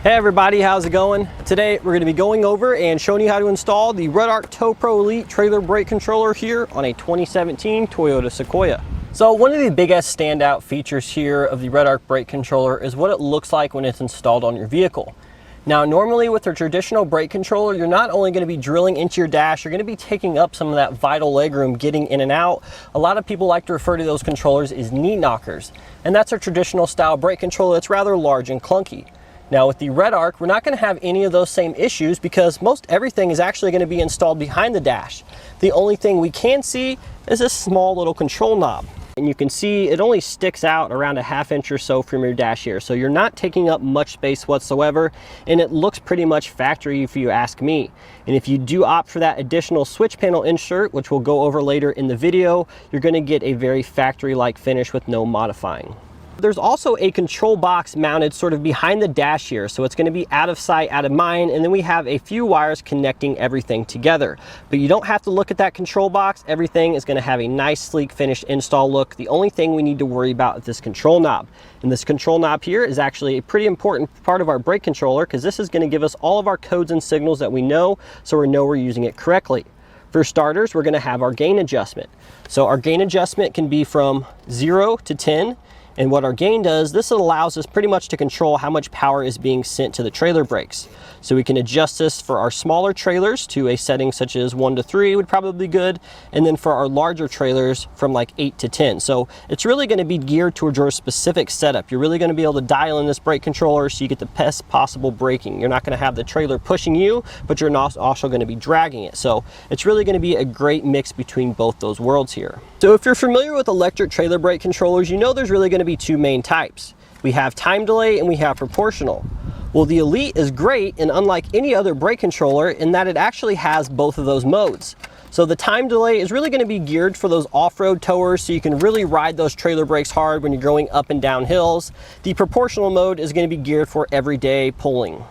Hey everybody, how's it going? Today we're going to be going over and showing you how to install the Redarc Tow Pro Elite Trailer Brake Controller here on a 2017 Toyota Sequoia. So one of the biggest standout features here of the Redarc Brake Controller is what it looks like when it's installed on your vehicle. Now normally with a traditional brake controller, you're not only going to be drilling into your dash, you're going to be taking up some of that vital legroom getting in and out. A lot of people like to refer to those controllers as knee knockers, and that's a traditional style brake controller that's rather large and clunky. Now with the Redarc, we're not going to have any of those same issues because most everything is actually going to be installed behind the dash. The only thing we can see is this small little control knob. And you can see it only sticks out around a ½ inch or so from your dash here. So you're not taking up much space whatsoever, and it looks pretty much factory if you ask me. And if you do opt for that additional switch panel insert, which we'll go over later in the video, you're going to get a very factory-like finish with no modifying. There's also a control box mounted sort of behind the dash here, so it's going to be out of sight, out of mind, and then we have a few wires connecting everything together. But you don't have to look at that control box. Everything is going to have a nice, sleek, finished install look. The only thing we need to worry about is this control knob. And this control knob here is actually a pretty important part of our brake controller because this is going to give us all of our codes and signals that we know, so we know we're using it correctly. For starters, we're going to have our gain adjustment. So our gain adjustment can be from 0 to 10. And what our gain does, this allows us pretty much to control how much power is being sent to the trailer brakes. So we can adjust this for our smaller trailers to a setting such as 1 to 3 would probably be good. And then for our larger trailers from like 8 to 10. So it's really going to be geared towards your specific setup. You're really going to be able to dial in this brake controller so you get the best possible braking. You're not going to have the trailer pushing you, but you're not also going to be dragging it. So it's really going to be a great mix between both those worlds here. So if you're familiar with electric trailer brake controllers, you know there's really going to be two main types. We have time delay and we have proportional. Well, the Elite is great and unlike any other brake controller in that it actually has both of those modes. So the time delay is really going to be geared for those off-road towers so you can really ride those trailer brakes hard when you're going up and down hills. The proportional mode is going to be geared for everyday pulling.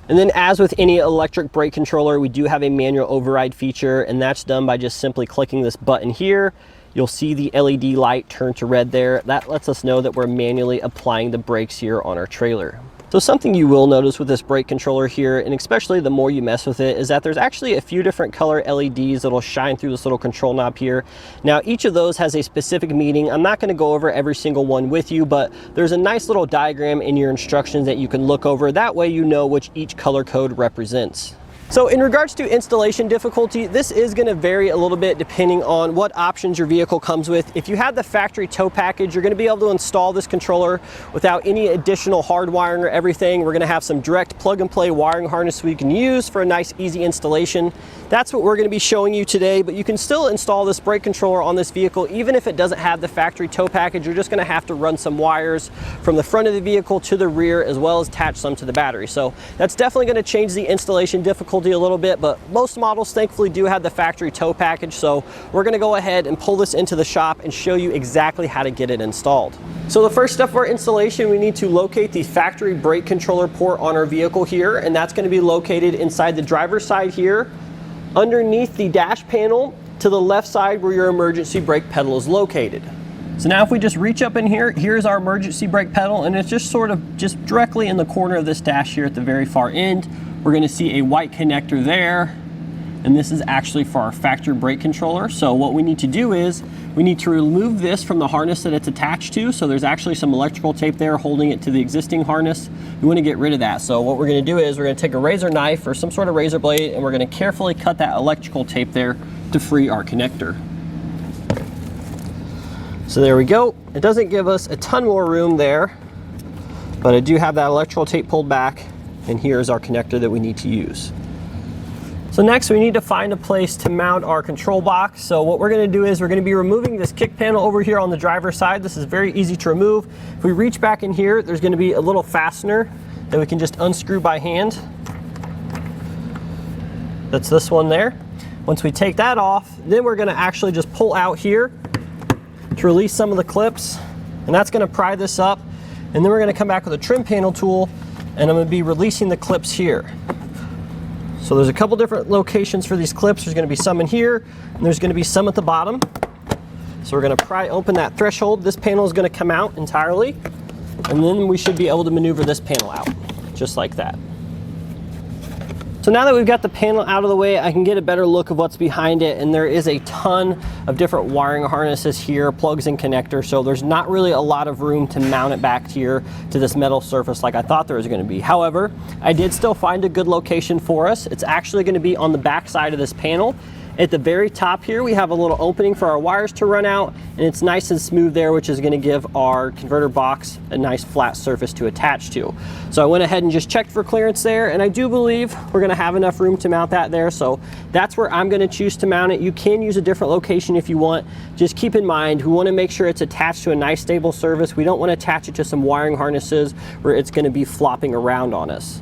And then as with any electric brake controller, we do have a manual override feature, and that's done by just simply clicking this button here. You'll see the LED light turn to red there. That lets us know that we're manually applying the brakes here on our trailer. So something you will notice with this brake controller here, and especially the more you mess with it, is that there's actually a few different color LEDs that'll shine through this little control knob here. Now each of those has a specific meaning. I'm not going to go over every single one with you, but there's a nice little diagram in your instructions that you can look over. That way you know which each color code represents. So in regards to installation difficulty, this is going to vary a little bit depending on what options your vehicle comes with. If you have the factory tow package, you're going to be able to install this controller without any additional hard wiring or everything. We're going to have some direct plug and play wiring harness we can use for a nice easy installation. That's what we're going to be showing you today, but you can still install this brake controller on this vehicle even if it doesn't have the factory tow package. You're just going to have to run some wires from the front of the vehicle to the rear as well as attach some to the battery. So that's definitely going to change the installation difficulty a little bit, but most models thankfully do have the factory tow package. So we're going to go ahead and pull this into the shop and show you exactly how to get it installed. So the first step of our installation, we need to locate the factory brake controller port on our vehicle here, and that's going to be located inside the driver's side here, underneath the dash panel to the left side where your emergency brake pedal is located. So now if we just reach up in here, here's our emergency brake pedal, and it's just sort of just directly in the corner of this dash here at the very far end. We're going to see a white connector there, and this is actually for our factory brake controller. So what we need to do is we need to remove this from the harness that it's attached to. So there's actually some electrical tape there holding it to the existing harness. We want to get rid of that. So what we're going to do is we're going to take a razor knife or some sort of razor blade, and we're going to carefully cut that electrical tape there to free our connector. So there we go. It doesn't give us a ton more room there, but I do have that electrical tape pulled back, and here's our connector that we need to use. So next we need to find a place to mount our control box. So what we're going to do is we're going to be removing this kick panel over here on the driver's side. This is very easy to remove. If we reach back in here, there's going to be a little fastener that we can just unscrew by hand. That's this one there. Once we take that off, then we're going to actually just pull out here to release some of the clips, and that's going to pry this up. And then we're going to come back with a trim panel tool, and I'm going to be releasing the clips here. So there's a couple different locations for these clips. There's going to be some in here, and there's going to be some at the bottom. So we're going to pry open that threshold. This panel is going to come out entirely, and then we should be able to maneuver this panel out. just like that. So now that we've got the panel out of the way, I can get a better look of what's behind it, and there is a ton of different wiring harnesses here, plugs and connectors, so there's not really a lot of room to mount it back here to this metal surface like I thought there was going to be. However, I did still find a good location for us. It's actually going to be on the back side of this panel. At the very top here, we have a little opening for our wires to run out, and it's nice and smooth there, which is going to give our converter box a nice flat surface to attach to. So I went ahead and just checked for clearance there, and I do believe we're going to have enough room to mount that there. So that's where I'm going to choose to mount it. You can use a different location if you want. Just keep in mind, we want to make sure it's attached to a nice stable surface. We don't want to attach it to some wiring harnesses where it's going to be flopping around on us.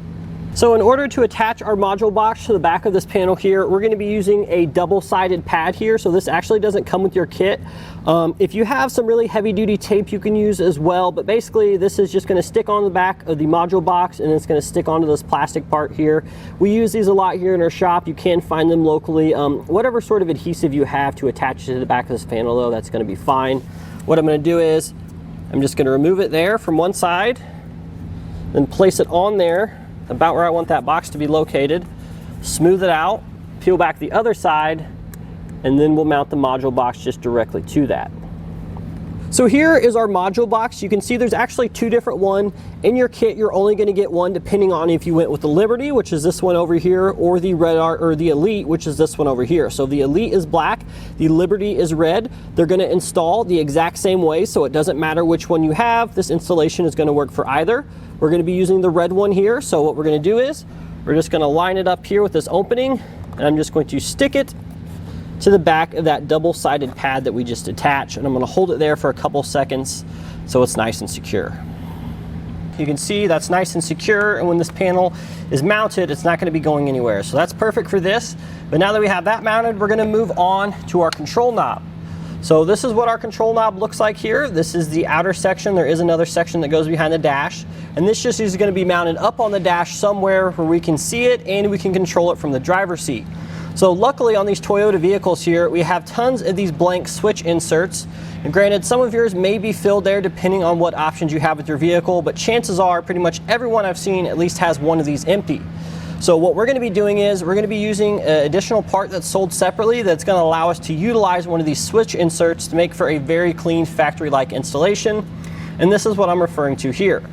So in order to attach our module box to the back of this panel here, we're going to be using a double-sided pad here. So this actually doesn't come with your kit. If you have some really heavy-duty tape, you can use as well. But basically, this is just going to stick on the back of the module box, and it's going to stick onto this plastic part here. We use these a lot here in our shop. You can find them locally. Whatever sort of adhesive you have to attach to the back of this panel, though, that's going to be fine. What I'm going to do is I'm just going to remove it there from one side, then place it on there about where I want that box to be located, smooth it out, peel back the other side, and then we'll mount the module box just directly to that. So here is our module box. You can see there's actually two different ones. In your kit, you're only going to get one depending on if you went with the Liberty, which is this one over here, or the Redarc, or the Elite, which is this one over here. So the Elite is black, the Liberty is red. They're going to install the exact same way, so it doesn't matter which one you have. This installation is going to work for either. We're going to be using the red one here, so what we're going to do is we're just going to line it up here with this opening, and I'm just going to stick it to the back of that double-sided pad that we just attached, and I'm going to hold it there for a couple seconds so it's nice and secure. You can see that's nice and secure, and when this panel is mounted, it's not going to be going anywhere. So that's perfect for this. But now that we have that mounted, we're going to move on to our control knob. So this is what our control knob looks like here. This is the outer section. There is another section that goes behind the dash, and this just is going to be mounted up on the dash somewhere where we can see it and we can control it from the driver's seat. So luckily on these Toyota vehicles here, we have tons of these blank switch inserts. And granted, some of yours may be filled there depending on what options you have with your vehicle, but chances are pretty much everyone I've seen at least has one of these empty. So what we're going to be doing is we're going to be using an additional part that's sold separately that's going to allow us to utilize one of these switch inserts to make for a very clean factory-like installation. And this is what I'm referring to here.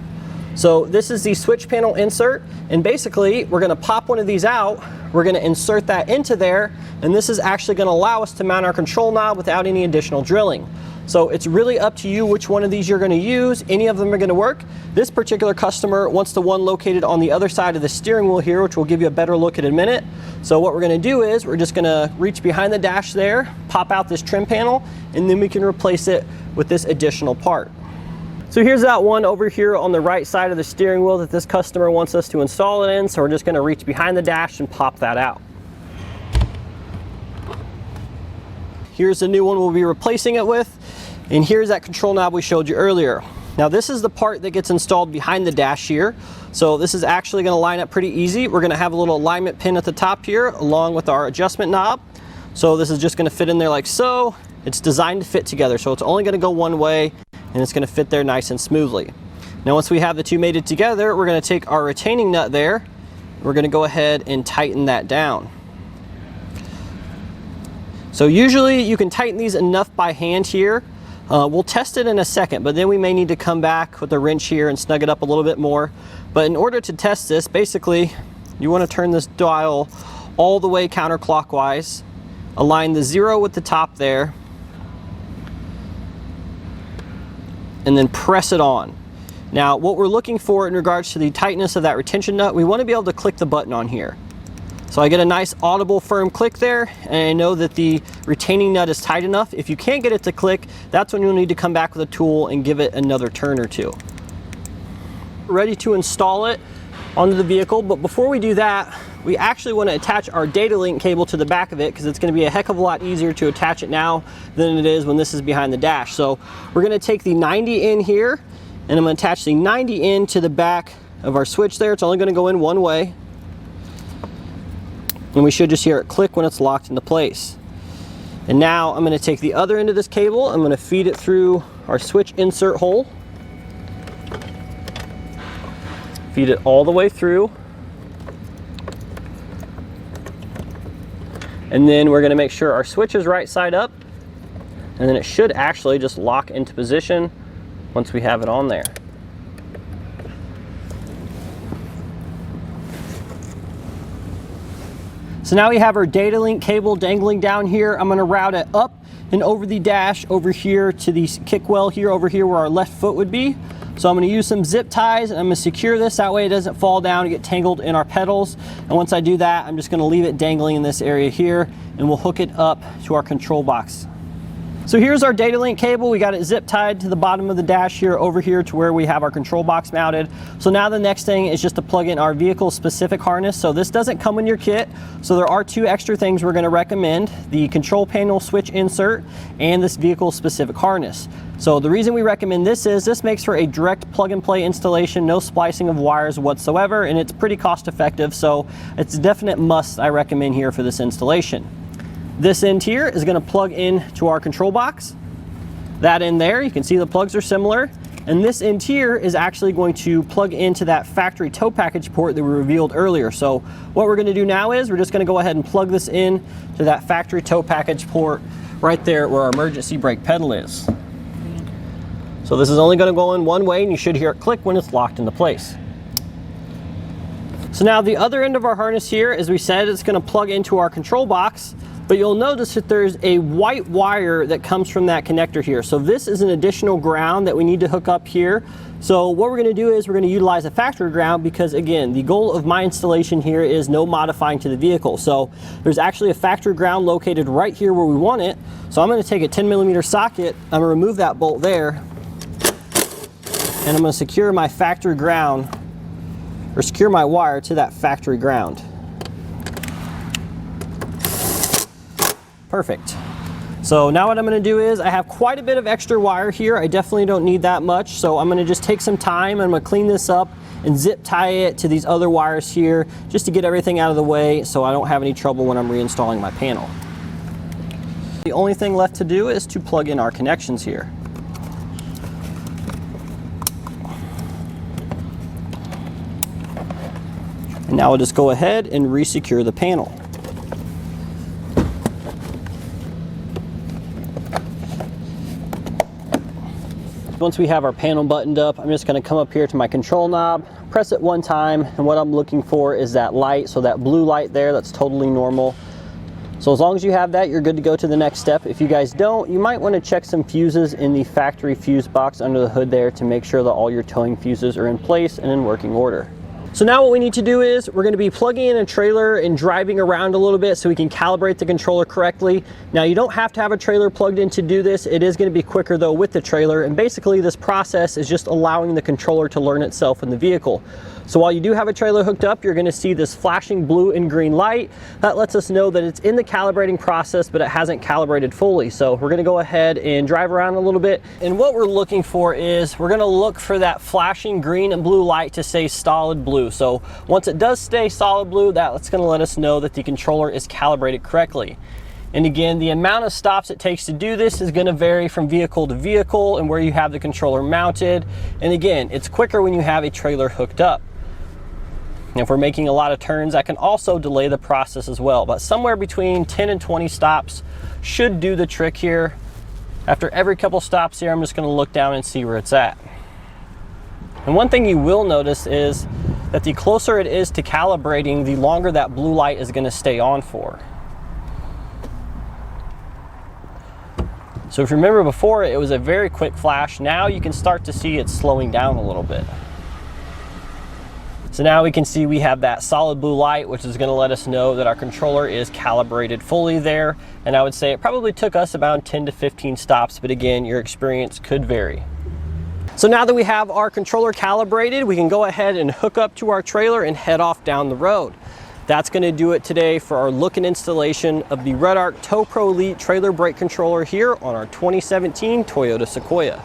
So this is the switch panel insert, and basically we're going to pop one of these out, we're going to insert that into there, and this is actually going to allow us to mount our control knob without any additional drilling. So it's really up to you which one of these you're going to use. Any of them are going to work. This particular customer wants the one located on the other side of the steering wheel here, which will give you a better look in a minute. So what we're going to do is we're just going to reach behind the dash there, pop out this trim panel, and then we can replace it with this additional part. So here's that one over here on the right side of the steering wheel that this customer wants us to install it in. So we're just going to reach behind the dash and pop that out. Here's the new one we'll be replacing it with. And here's that control knob we showed you earlier. Now this is the part that gets installed behind the dash here. So this is actually going to line up pretty easy. We're going to have a little alignment pin at the top here along with our adjustment knob. So this is just going to fit in there like so. It's designed to fit together, so it's only going to go one way, and it's going to fit there nice and smoothly. Now once we have the two mated together, we're going to take our retaining nut there. We're going to go ahead and tighten that down. So usually you can tighten these enough by hand here. We'll test it in a second, but then we may need to come back with a wrench here and snug it up a little bit more. But in order to test this, basically you want to turn this dial all the way counterclockwise, align the 0 with the top there, and then press it on. Now what we're looking for in regards to the tightness of that retention nut, we want to be able to click the button on here. So I get a nice audible firm click there, and I know that the retaining nut is tight enough. If you can't get it to click, that's when you'll need to come back with a tool and give it another turn or two. Ready to install it onto the vehicle, but before we do that, we actually want to attach our data link cable to the back of it because it's going to be a heck of a lot easier to attach it now than it is when this is behind the dash. So we're going to take the 90 in here, and I'm going to attach the 90 in to the back of our switch there. It's only going to go in one way, and we should just hear it click when it's locked into place. And now I'm going to take the other end of this cable, I'm going to feed it through our switch insert hole, Feed it all the way through. And then we're going to make sure our switch is right side up, and then it should actually just lock into position once we have it on there. So now we have our data link cable dangling down here. I'm going to route it up and over the dash over here to the kick well here over here where our left foot would be. So I'm going to use some zip ties and I'm going to secure this, that way it doesn't fall down and get tangled in our pedals. And once I do that, I'm just going to leave it dangling in this area here, and we'll hook it up to our control box. So here's our data link cable. We got it zip tied to the bottom of the dash here over here to where we have our control box mounted. So now the next thing is just to plug in our vehicle specific harness. So this doesn't come in your kit. So there are two extra things we're going to recommend: the control panel switch insert and this vehicle specific harness. So the reason we recommend this is this makes for a direct plug and play installation, no splicing of wires whatsoever, and it's pretty cost effective. So it's a definite must I recommend here for this installation. This end here is going to plug in to our control box. That end there, you can see the plugs are similar. And this end here is actually going to plug into that factory tow package port that we revealed earlier. So what we're going to do now is we're just going to go ahead and plug this in to that factory tow package port right there where our emergency brake pedal is. So this is only going to go in one way, and you should hear it click when it's locked into place. So now the other end of our harness here, as we said, it's going to plug into our control box. But you'll notice that there's a white wire that comes from that connector here. So this is an additional ground that we need to hook up here. So what we're going to do is we're going to utilize a factory ground, because again, the goal of my installation here is no modifying to the vehicle. So there's actually a factory ground located right here where we want it. So I'm going to take a 10mm socket, I'm going to remove that bolt there, and I'm going to secure my factory ground, or secure my wire to that factory ground. Perfect. So now what I'm going to do is I have quite a bit of extra wire here. I definitely don't need that much. So I'm going to just take some time. I'm going to clean this up and zip tie it to these other wires here just to get everything out of the way so I don't have any trouble when I'm reinstalling my panel. The only thing left to do is to plug in our connections here. And now we'll just go ahead and re-secure the panel. Once we have our panel buttoned up, I'm just going to come up here to my control knob, press it one time, and what I'm looking for is that light. So that blue light there, that's totally normal. So as long as you have that, you're good to go to the next step. If you guys don't, you might want to check some fuses in the factory fuse box under the hood there to make sure that all your towing fuses are in place and in working order. So now what we need to do is we're going to be plugging in a trailer and driving around a little bit so we can calibrate the controller correctly. Now you don't have to have a trailer plugged in to do this. It is going to be quicker though with the trailer, and basically this process is just allowing the controller to learn itself in the vehicle. So while you do have a trailer hooked up, you're going to see this flashing blue and green light. That lets us know that it's in the calibrating process, but it hasn't calibrated fully. So we're going to go ahead and drive around a little bit. And what we're looking for is we're going to look for that flashing green and blue light to stay solid blue. So once it does stay solid blue, that's going to let us know that the controller is calibrated correctly. And again, the amount of stops it takes to do this is going to vary from vehicle to vehicle and where you have the controller mounted. And again, it's quicker when you have a trailer hooked up. If we're making a lot of turns, that can also delay the process as well, but somewhere between 10 and 20 stops should do the trick here. After every couple stops here, I'm just going to look down and see where it's at. And one thing you will notice is that the closer it is to calibrating, the longer that blue light is going to stay on for. So if you remember before, it was a very quick flash. Now you can start to see it slowing down a little bit. So now we can see we have that solid blue light, which is going to let us know that our controller is calibrated fully there. And I would say it probably took us about 10 to 15 stops, but again, your experience could vary. So now that we have our controller calibrated, we can go ahead and hook up to our trailer and head off down the road. That's going to do it today for our look and installation of the Redarc Tow Pro Elite Trailer Brake Controller here on our 2017 Toyota Sequoia.